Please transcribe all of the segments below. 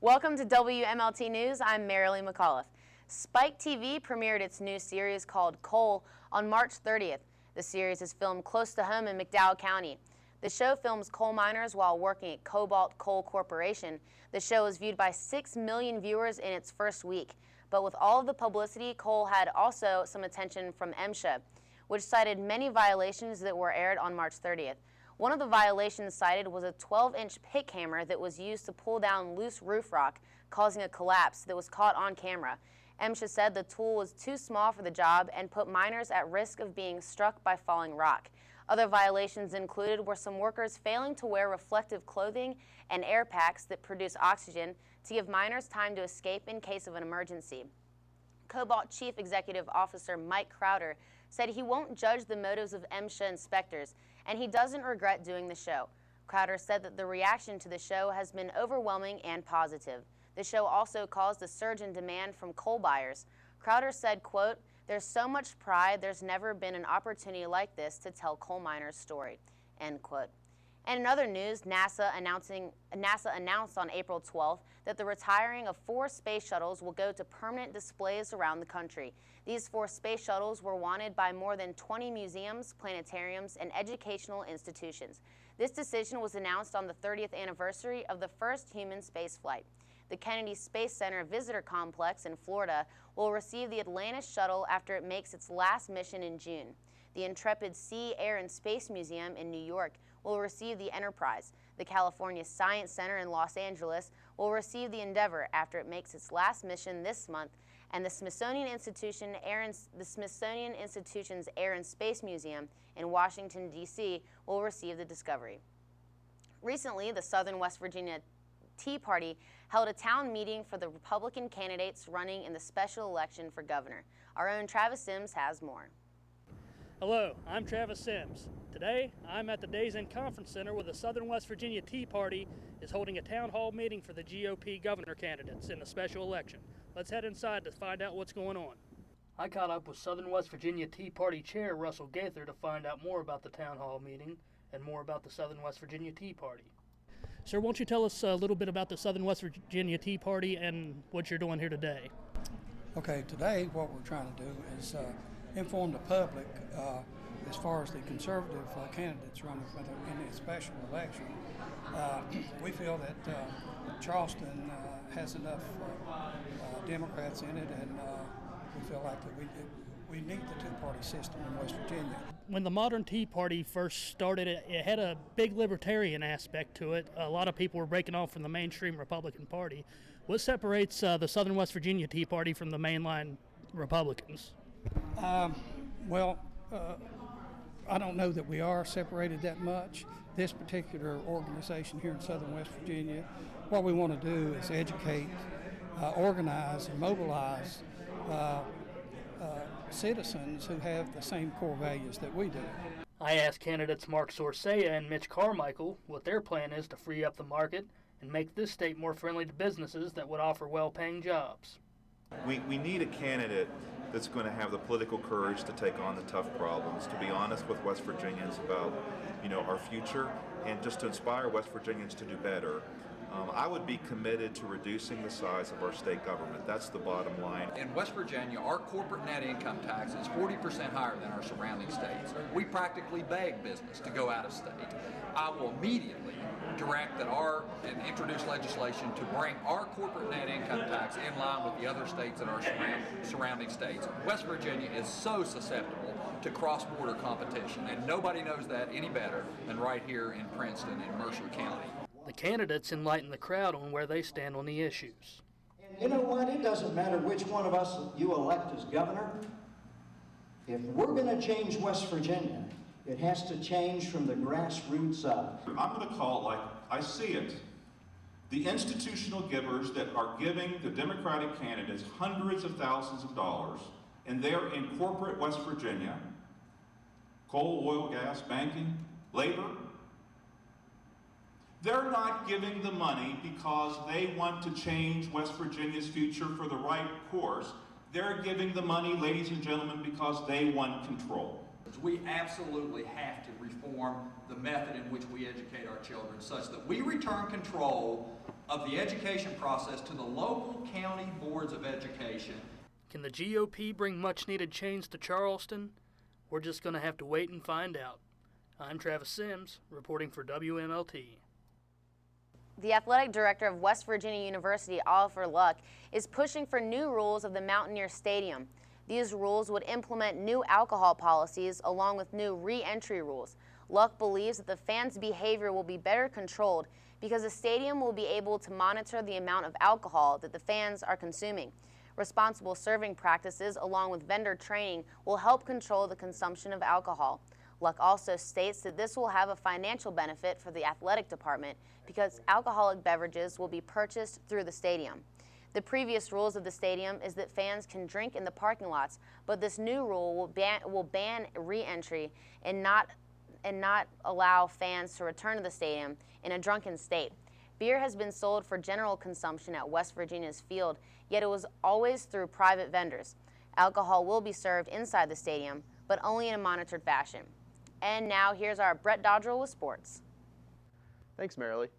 Welcome to WMLT News. I'm Marilyn McAuliffe. Spike TV premiered its new series called Coal on March 30th. The series is filmed close to home in McDowell County. The show films coal miners while working at Cobalt Coal Corporation. The show was viewed by 6 million viewers in its first week. But with all of the publicity, Coal had also some attention from MSHA, which cited many violations that were aired on March 30th. One of the violations cited was a 12-inch pick hammer that was used to pull down loose roof rock, causing a collapse that was caught on camera. MSHA said the tool was too small for the job and put miners at risk of being struck by falling rock. Other violations included were some workers failing to wear reflective clothing and air packs that produce oxygen to give miners time to escape in case of an emergency. Cobalt Chief Executive Officer Mike Crowder said he won't judge the motives of MSHA inspectors, and he doesn't regret doing the show. Crowder said that the reaction to the show has been overwhelming and positive. The show also caused a surge in demand from coal buyers. Crowder said, quote, "There's so much pride, there's never been an opportunity like this to tell coal miners' story," end quote. And in other news, NASA announced on April 12th that the retiring of 4 space shuttles will go to permanent displays around the country. These 4 space shuttles were wanted by more than 20 museums, planetariums, and educational institutions. This decision was announced on the 30th anniversary of the first human spaceflight. The Kennedy Space Center Visitor Complex in Florida will receive the Atlantis shuttle after it makes its last mission in June. The Intrepid Sea, Air, and Space Museum in New York will receive the Enterprise. The California Science Center in Los Angeles will receive the Endeavour after it makes its last mission this month, and the Smithsonian Institution's Air and Space Museum in Washington, D.C. will receive the Discovery. Recently, the Southern West Virginia Tea Party held a town meeting for the Republican candidates running in the special election for governor. Our own Travis Sims has more. Hello, I'm Travis Sims. Today, I'm at the Days Inn Conference Center where the Southern West Virginia Tea Party is holding a town hall meeting for the GOP governor candidates in the special election. Let's head inside to find out what's going on. I caught up with Southern West Virginia Tea Party Chair Russell Gaither to find out more about the town hall meeting and more about the Southern West Virginia Tea Party. Sir, won't you tell us a little bit about the Southern West Virginia Tea Party and what you're doing here today? Okay, today what we're trying to do is inform the public as far as the conservative candidates running in the special election. We feel that Charleston has enough Democrats in it, and we feel like that we need the two-party system in West Virginia. When the modern Tea Party first started, it had a big libertarian aspect to it. A lot of people were breaking off from the mainstream Republican Party. What separates the Southern West Virginia Tea Party from the mainline Republicans? I don't know that we are separated that much. This particular organization here in Southern West Virginia, what we want to do is educate, organize, and mobilize citizens who have the same core values that we do. I asked candidates Mark Sorsea and Mitch Carmichael what their plan is to free up the market and make this state more friendly to businesses that would offer well-paying jobs. We need a candidate that's going to have the political courage to take on the tough problems, to be honest with West Virginians about, our future, and just to inspire West Virginians to do better. I would be committed to reducing the size of our state government. That's the bottom line. In West Virginia, our corporate net income tax is 40% higher than our surrounding states. We practically beg business to go out of state. I will immediately direct and introduce legislation to bring our corporate net income tax in line with the other states that are surrounding states. West Virginia is so susceptible to cross-border competition, and nobody knows that any better than right here in Princeton and Mercer County. The candidates enlighten the crowd on where they stand on the issues. You know what? It doesn't matter which one of us you elect as governor. If we're going to change West Virginia, it has to change from the grassroots up. I'm going to call it like I see it. The institutional givers that are giving the Democratic candidates hundreds of thousands of dollars, and they're in corporate West Virginia, coal, oil, gas, banking, labor. They're not giving the money because they want to change West Virginia's future for the right course. They're giving the money, ladies and gentlemen, because they want control. We absolutely have to reform the method in which we educate our children such that we return control of the education process to the local county boards of education. Can the GOP bring much needed change to Charleston? We're just going to have to wait and find out. I'm Travis Sims, reporting for WMLT. The athletic director of West Virginia University, Oliver Luck, is pushing for new rules of the Mountaineer Stadium. These rules would implement new alcohol policies along with new re-entry rules. Luck believes that the fans' behavior will be better controlled because the stadium will be able to monitor the amount of alcohol that the fans are consuming. Responsible serving practices along with vendor training will help control the consumption of alcohol. Luck also states that this will have a financial benefit for the athletic department because alcoholic beverages will be purchased through the stadium. The previous rules of the stadium is that fans can drink in the parking lots, but this new rule will ban re-entry and not allow fans to return to the stadium in a drunken state. Beer has been sold for general consumption at West Virginia's field, yet it was always through private vendors. Alcohol will be served inside the stadium, but only in a monitored fashion. And now here's our Brett Dodrell with sports. Thanks, Marilee.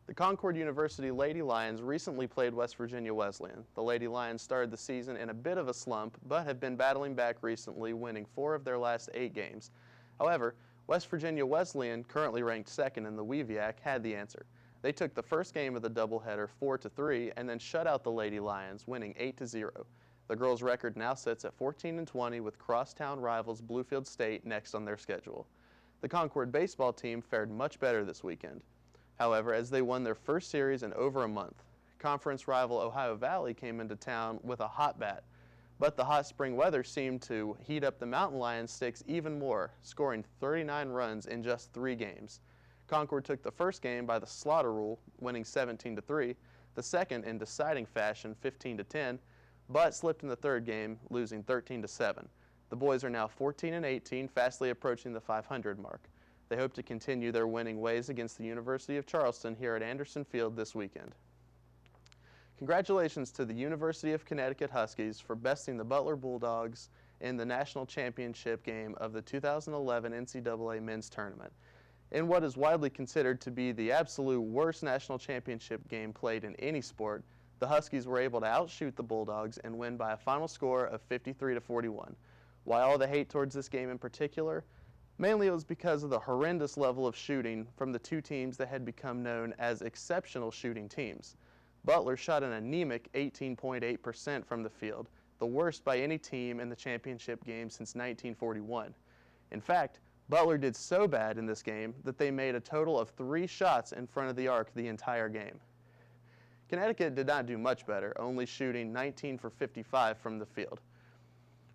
The Concord University Lady Lions recently played West Virginia Wesleyan. The Lady Lions started the season in a bit of a slump, but have been battling back recently, winning 4 of their last 8 games. However, West Virginia Wesleyan, currently ranked second in the WEVIAC, had the answer. They took the first game of the doubleheader 4-3 and then shut out the Lady Lions, winning 8-0. The girls' record now sits at 14-20 with crosstown rivals Bluefield State next on their schedule. The Concord baseball team fared much better this weekend. However, as they won their first series in over a month, conference rival Ohio Valley came into town with a hot bat. But the hot spring weather seemed to heat up the Mountain Lions sticks even more, scoring 39 runs in just 3 games. Concord took the first game by the slaughter rule, winning 17-3, the second in deciding fashion, 15-10, but slipped in the third game, losing 13-7. The boys are now 14-18, fastly approaching the 500 mark. They hope to continue their winning ways against the University of Charleston here at Anderson Field this weekend. Congratulations to the University of Connecticut Huskies for besting the Butler Bulldogs in the national championship game of the 2011 NCAA men's tournament. In what is widely considered to be the absolute worst national championship game played in any sport, the Huskies were able to outshoot the Bulldogs and win by a final score of 53-41. Why all the hate towards this game in particular? Mainly it was because of the horrendous level of shooting from the two teams that had become known as exceptional shooting teams. Butler shot an anemic 18.8% from the field, the worst by any team in the championship game since 1941. In fact, Butler did so bad in this game that they made a total of 3 shots in front of the arc the entire game. Connecticut did not do much better, only shooting 19 for 55 from the field.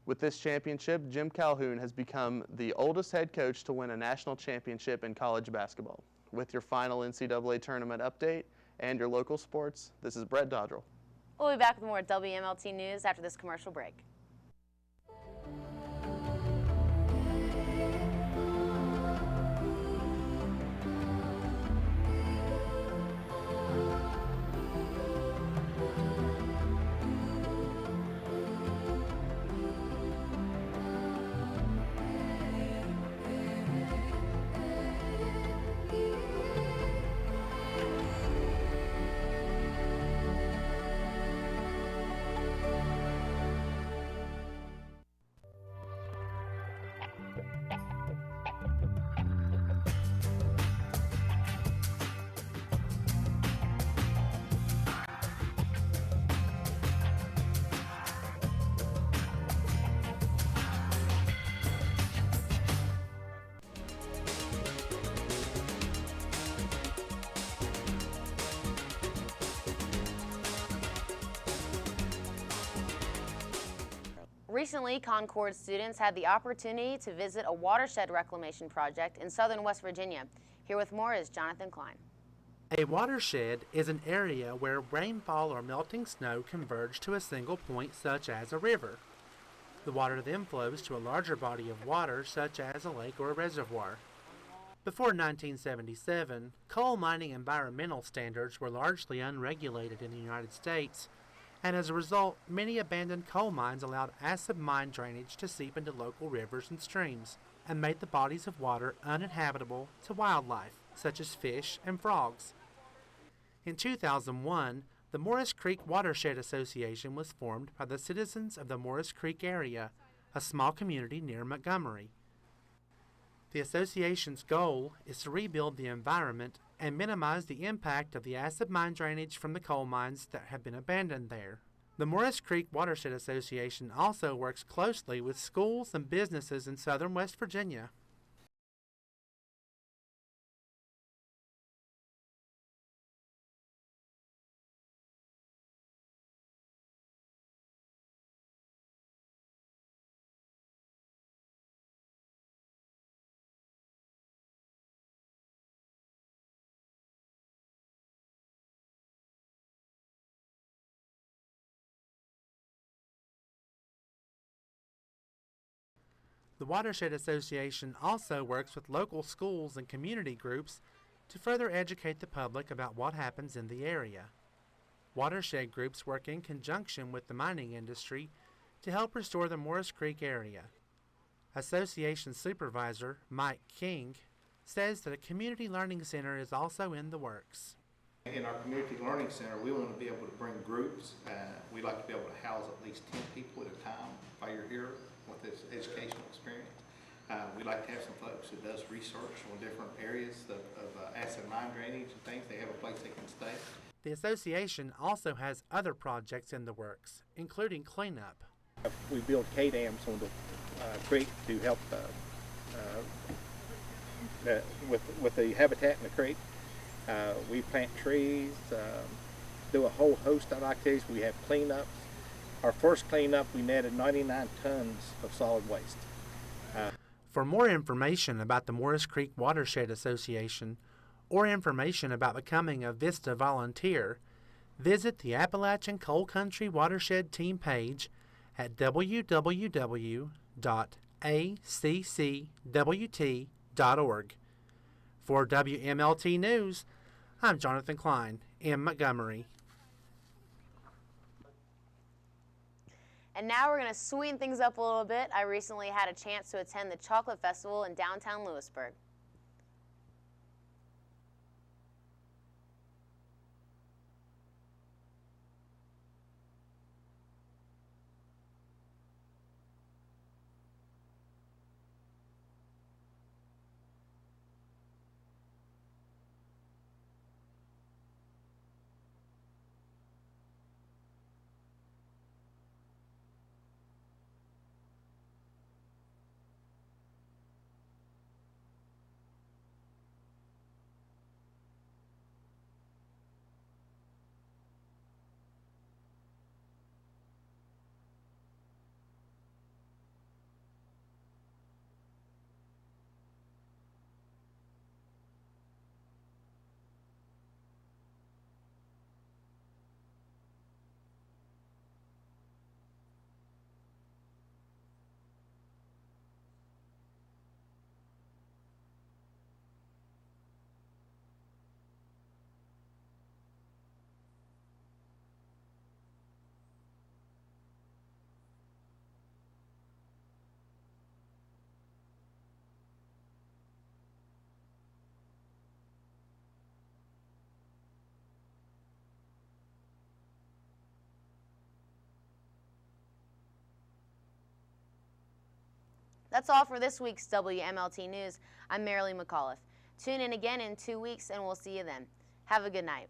With this championship, Jim Calhoun has become the oldest head coach to win a national championship in college basketball. With your final NCAA tournament update and your local sports, this is Brett Dodrell. We'll be back with more WMLT News after this commercial break. Recently, Concord students had the opportunity to visit a watershed reclamation project in southern West Virginia. Here with more is Jonathan Klein. A watershed is an area where rainfall or melting snow converge to a single point, such as a river. The water then flows to a larger body of water, such as a lake or a reservoir. Before 1977, coal mining environmental standards were largely unregulated in the United States, and as a result, many abandoned coal mines allowed acid mine drainage to seep into local rivers and streams. and made the bodies of water uninhabitable to wildlife, such as fish and frogs. In 2001, the Morris Creek Watershed Association was formed by the citizens of the Morris Creek area, a small community near Montgomery. The association's goal is to rebuild the environment and minimize the impact of the acid mine drainage from the coal mines that have been abandoned there. The Morris Creek Watershed Association also works closely with schools and businesses in southern West Virginia. The Watershed Association also works with local schools and community groups to further educate the public about what happens in the area. Watershed groups work in conjunction with the mining industry to help restore the Morris Creek area. Association Supervisor Mike King says that a community learning center is also in the works. In our community learning center, we want to be able to bring groups. We like to be able to house at least 10 people at a time while you're here with this educational experience. We like to have some folks who does research on different areas of acid mine drainage and things. They have a place they can stay. The association also has other projects in the works, including cleanup. We build K-dams on the creek to help with the habitat in the creek. We plant trees, do a whole host of activities. We have cleanups. Our first cleanup, we netted 99 tons of solid waste. For more information about the Morris Creek Watershed Association or information about becoming a VISTA volunteer, visit the Appalachian Coal Country Watershed Team page at www.accwt.org. For WMLT News, I'm Jonathan Klein in Montgomery. And now we're going to sweeten things up a little bit. I recently had a chance to attend the Chocolate Festival in downtown Lewisburg. That's all for this week's WMLT News. I'm Marilee McAuliffe. Tune in again in 2 weeks and we'll see you then. Have a good night.